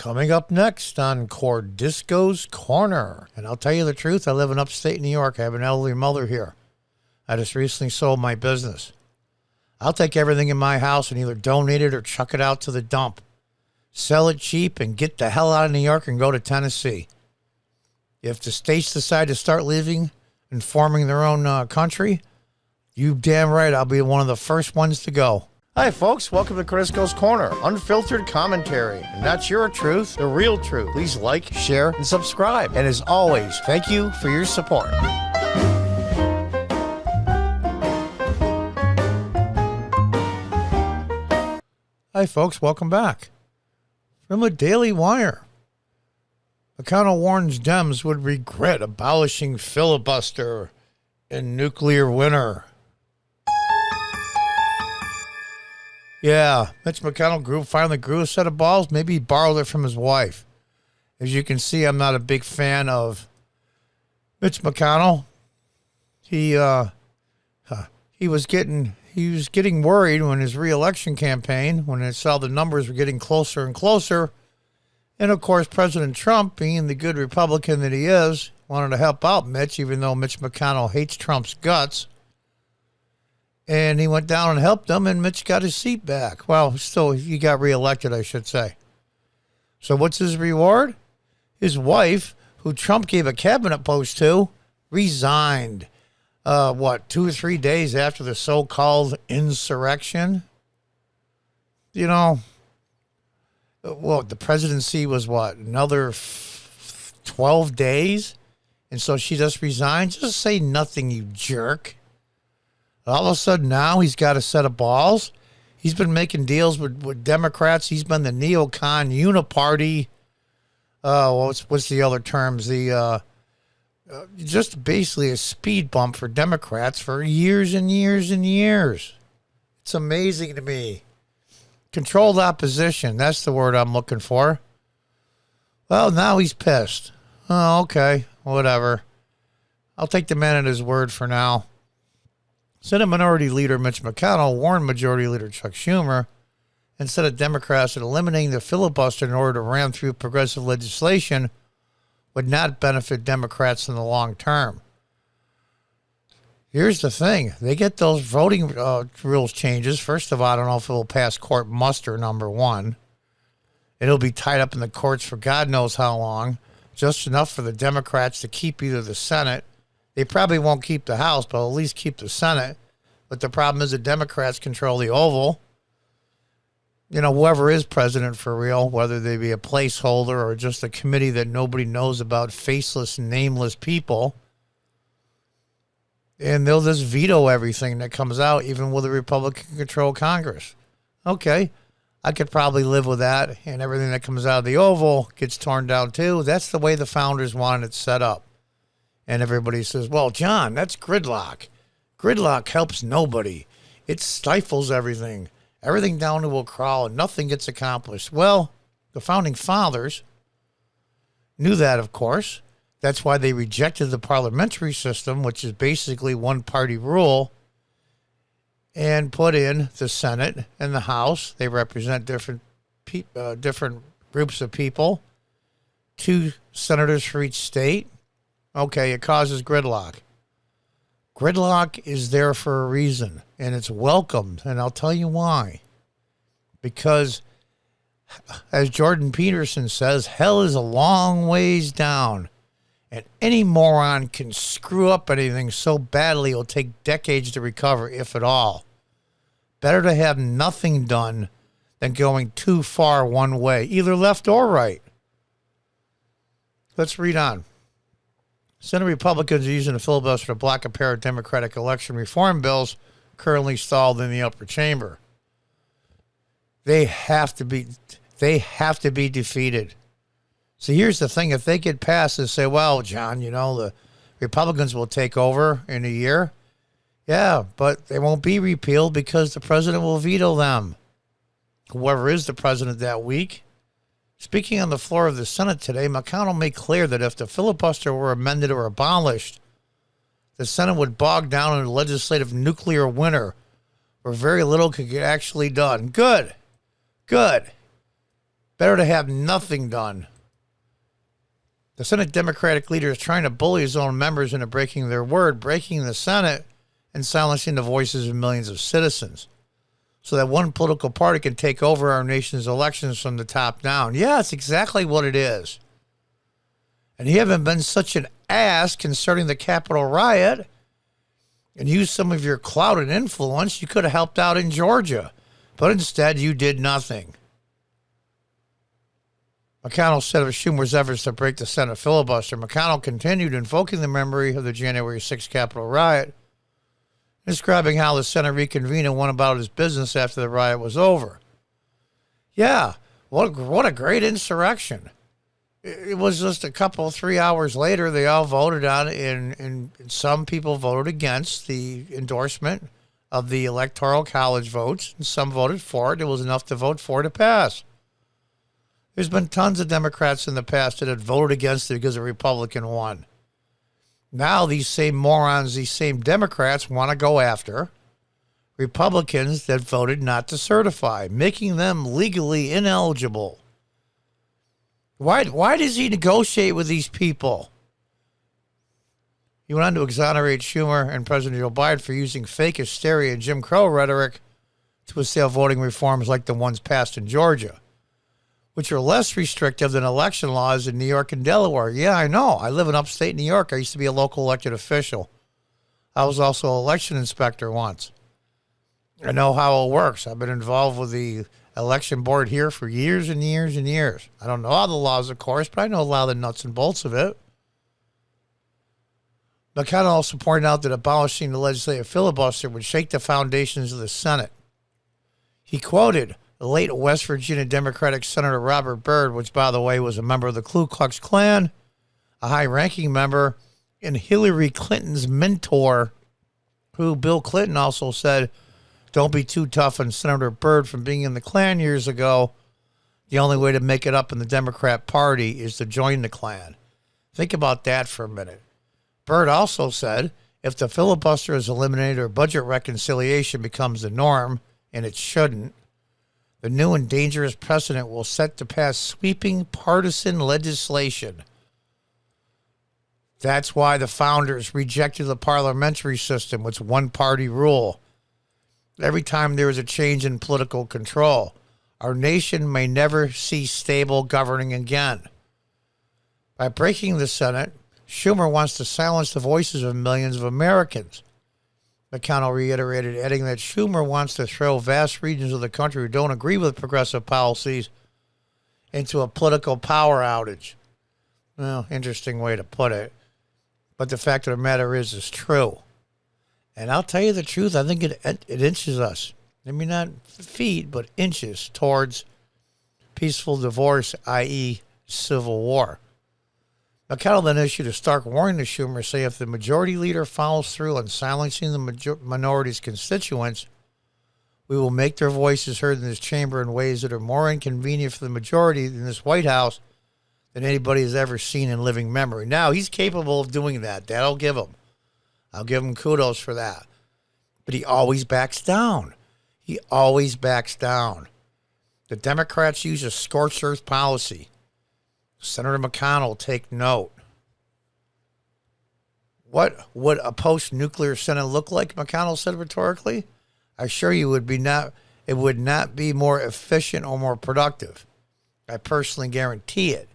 Coming up next on Cordisco's Corner. And I'll tell you the truth, I live in upstate New York. I have an elderly mother here. I just recently sold my business. I'll take everything in my house and either donate it or chuck it out to the dump. Sell it cheap and get the hell out of New York and go to Tennessee. If the states decide to start living and forming their own country, you damn right I'll be one of the first ones to go. Hi, folks. Welcome to Cordisco's Corner. Unfiltered commentary. And that's your truth, the real truth. Please like, share, and subscribe. And as always, thank you for your support. Hi, folks. Welcome back. From the Daily Wire. McConnell warns Dems would regret abolishing filibuster in nuclear winter. Yeah, Mitch McConnell finally grew a set of balls. Maybe he borrowed it from his wife. As you can see, I'm not a big fan of Mitch McConnell. He was getting worried when his re-election campaign, when he saw the numbers were getting closer and closer. And of course, President Trump, being the good Republican that he is, wanted to help out Mitch, even though Mitch McConnell hates Trump's guts. And he went down and helped him, and Mitch got his seat back. Well, still, he got reelected, I should say. So what's his reward? His wife, who Trump gave a cabinet post to, resigned, 2 or 3 days after the so-called insurrection? You know, the presidency was another 12 days? And so she just resigned? Just say nothing, you jerk. All of a sudden now he's got a set of balls. He's been making deals with Democrats. He's been the neocon uniparty. What's the other terms? Just basically a speed bump for Democrats for years and years and years. It's amazing to me. Controlled opposition. That's the word I'm looking for. Well, now he's pissed. Oh, okay. Whatever. I'll take the man at his word for now. Senate Minority Leader Mitch McConnell warned Majority Leader Chuck Schumer and said Democrats that eliminating the filibuster in order to ram through progressive legislation would not benefit Democrats in the long term. Here's the thing. They get those voting rules changes. First of all, I don't know if it will pass court muster, number one. It'll be tied up in the courts for God knows how long, just enough for the Democrats to keep either the Senate. They probably won't keep the House, but at least keep the Senate. But the problem is the Democrats control the Oval. You know, whoever is president for real, whether they be a placeholder or just a committee that nobody knows about, faceless, nameless people. And they'll just veto everything that comes out, even with a Republican-controlled Congress. Okay, I could probably live with that, and everything that comes out of the Oval gets torn down too. That's the way the founders wanted it set up. And everybody says, well, John, that's gridlock. Gridlock helps nobody. It stifles everything. Everything down will crawl and nothing gets accomplished. Well, the founding fathers knew that, of course. That's why they rejected the parliamentary system, which is basically one-party rule, and put in the Senate and the House. They represent different groups of people. 2 senators for each state. Okay, it causes gridlock. Gridlock is there for a reason, and it's welcomed, and I'll tell you why. Because, as Jordan Peterson says, hell is a long ways down, and any moron can screw up anything so badly it'll take decades to recover, if at all. Better to have nothing done than going too far one way, either left or right. Let's read on. Senate Republicans are using the filibuster to block a pair of Democratic election reform bills currently stalled in the upper chamber. They have to be defeated. So here's the thing. If they get past and say, well, John, the Republicans will take over in a year. Yeah, but they won't be repealed because the president will veto them. Whoever is the president that week. Speaking on the floor of the Senate today, McConnell made clear that if the filibuster were amended or abolished, the Senate would bog down in a legislative nuclear winter where very little could get actually done. Good. Better to have nothing done. The Senate Democratic leader is trying to bully his own members into breaking their word, breaking the Senate, and silencing the voices of millions of citizens so that one political party can take over our nation's elections from the top down. Yeah, it's exactly what it is. And you haven't been such an ass concerning the Capitol riot and used some of your clout and influence. You could have helped out in Georgia, but instead you did nothing. McConnell said of Schumer's efforts to break the Senate filibuster. McConnell continued invoking the memory of the January 6th Capitol riot, describing how the Senate reconvened and went about his business after the riot was over. Yeah, what a great insurrection. It was just a couple, 3 hours later, they all voted on it, and some people voted against the endorsement of the Electoral College votes, and some voted for it. It was enough to vote for it to pass. There's been tons of Democrats in the past that had voted against it because a Republican won. Now these same morons, these same Democrats want to go after Republicans that voted not to certify, making them legally ineligible. Why does he negotiate with these people? He went on to exonerate Schumer and President Joe Biden for using fake hysteria and Jim Crow rhetoric to assail voting reforms like the ones passed in Georgia, which are less restrictive than election laws in New York and Delaware. Yeah, I know. I live in upstate New York. I used to be a local elected official. I was also an election inspector once. I know how it works. I've been involved with the election board here for years and years and years. I don't know all the laws, of course, but I know a lot of the nuts and bolts of it. McConnell also pointed out that abolishing the legislative filibuster would shake the foundations of the Senate. He quoted the late West Virginia Democratic Senator Robert Byrd, which, by the way, was a member of the Ku Klux Klan, a high-ranking member, and Hillary Clinton's mentor, who Bill Clinton also said, don't be too tough on Senator Byrd from being in the Klan years ago. The only way to make it up in the Democrat Party is to join the Klan. Think about that for a minute. Byrd also said, if the filibuster is eliminated or budget reconciliation becomes the norm, and it shouldn't, the new and dangerous precedent will set to pass sweeping partisan legislation. That's why the founders rejected the parliamentary system with one-party rule. Every time there is a change in political control, our nation may never see stable governing again. By breaking the Senate, Schumer wants to silence the voices of millions of Americans. McConnell reiterated, adding that Schumer wants to throw vast regions of the country who don't agree with progressive policies into a political power outage. Well, interesting way to put it. But the fact of the matter is it's true. And I'll tell you the truth, I think it inches us. I mean, not feet, but inches towards peaceful divorce, i.e. civil war. McConnell then issued a stark warning to Schumer, saying if the majority leader follows through on silencing the minority's constituents, we will make their voices heard in this chamber in ways that are more inconvenient for the majority in this White House than anybody has ever seen in living memory. Now, he's capable of doing that. That I'll give him. I'll give him kudos for that. But he always backs down. He always backs down. The Democrats use a scorched earth policy. Senator McConnell, take note. What would a post-nuclear Senate look like, McConnell said rhetorically? I assure you it would not be more efficient or more productive. I personally guarantee it.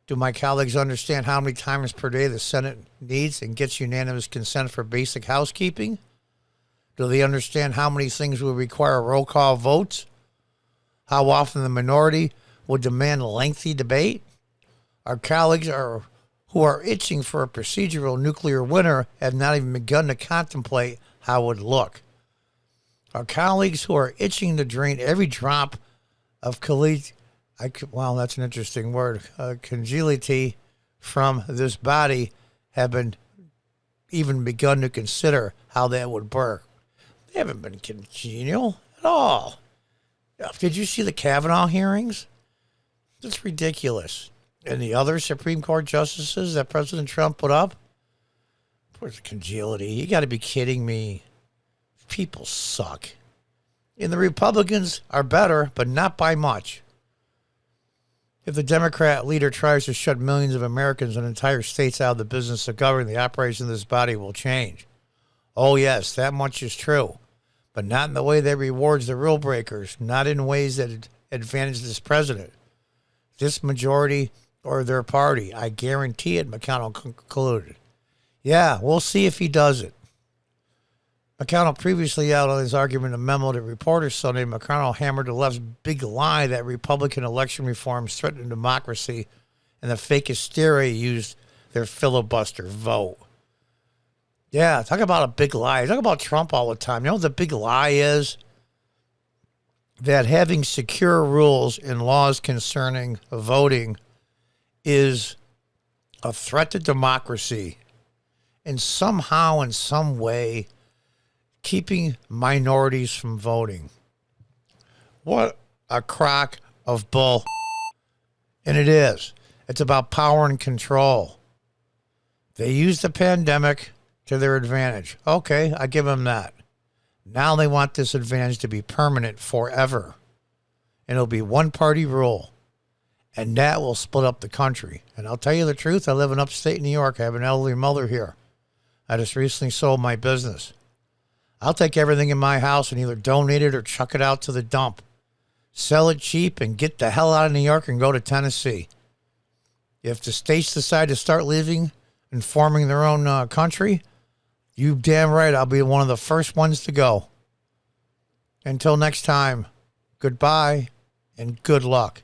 Do my colleagues understand how many times per day the Senate needs and gets unanimous consent for basic housekeeping? Do they understand how many things will require roll call votes? How often the minority will demand lengthy debate? Our colleagues who are itching for a procedural nuclear winter have not even begun to contemplate how it would look. Our colleagues who are itching to drain every drop of that's an interesting word, congeality from this body have been even begun to consider how that would work. They haven't been congenial at all. Did you see the Kavanaugh hearings? It's ridiculous. And the other Supreme Court justices that President Trump put up? Where's congeality? You got to be kidding me. People suck. And the Republicans are better, but not by much. If the Democrat leader tries to shut millions of Americans and entire states out of the business of governing, the operation of this body will change. Oh, yes, that much is true. But not in the way that rewards the rule breakers, not in ways that advantage this president, this majority, or their party. I guarantee it, McConnell concluded. Yeah, we'll see if he does it. McConnell previously outlined his argument in a memo to reporters Sunday. McConnell hammered the left's big lie that Republican election reforms threaten democracy and the fake hysteria used their filibuster vote. Yeah, talk about a big lie. Talk about Trump all the time. You know what the big lie is? That having secure rules and laws concerning voting is a threat to democracy and somehow, in some way, keeping minorities from voting. What a crock of bull. And it is. It's about power and control. They used the pandemic to their advantage. Okay, I give them that. Now they want this advantage to be permanent forever. And it'll be one-party rule. And that will split up the country. And I'll tell you the truth, I live in upstate New York. I have an elderly mother here. I just recently sold my business. I'll take everything in my house and either donate it or chuck it out to the dump. Sell it cheap and get the hell out of New York and go to Tennessee. If the states decide to start leaving and forming their own country, you damn right I'll be one of the first ones to go. Until next time, goodbye and good luck.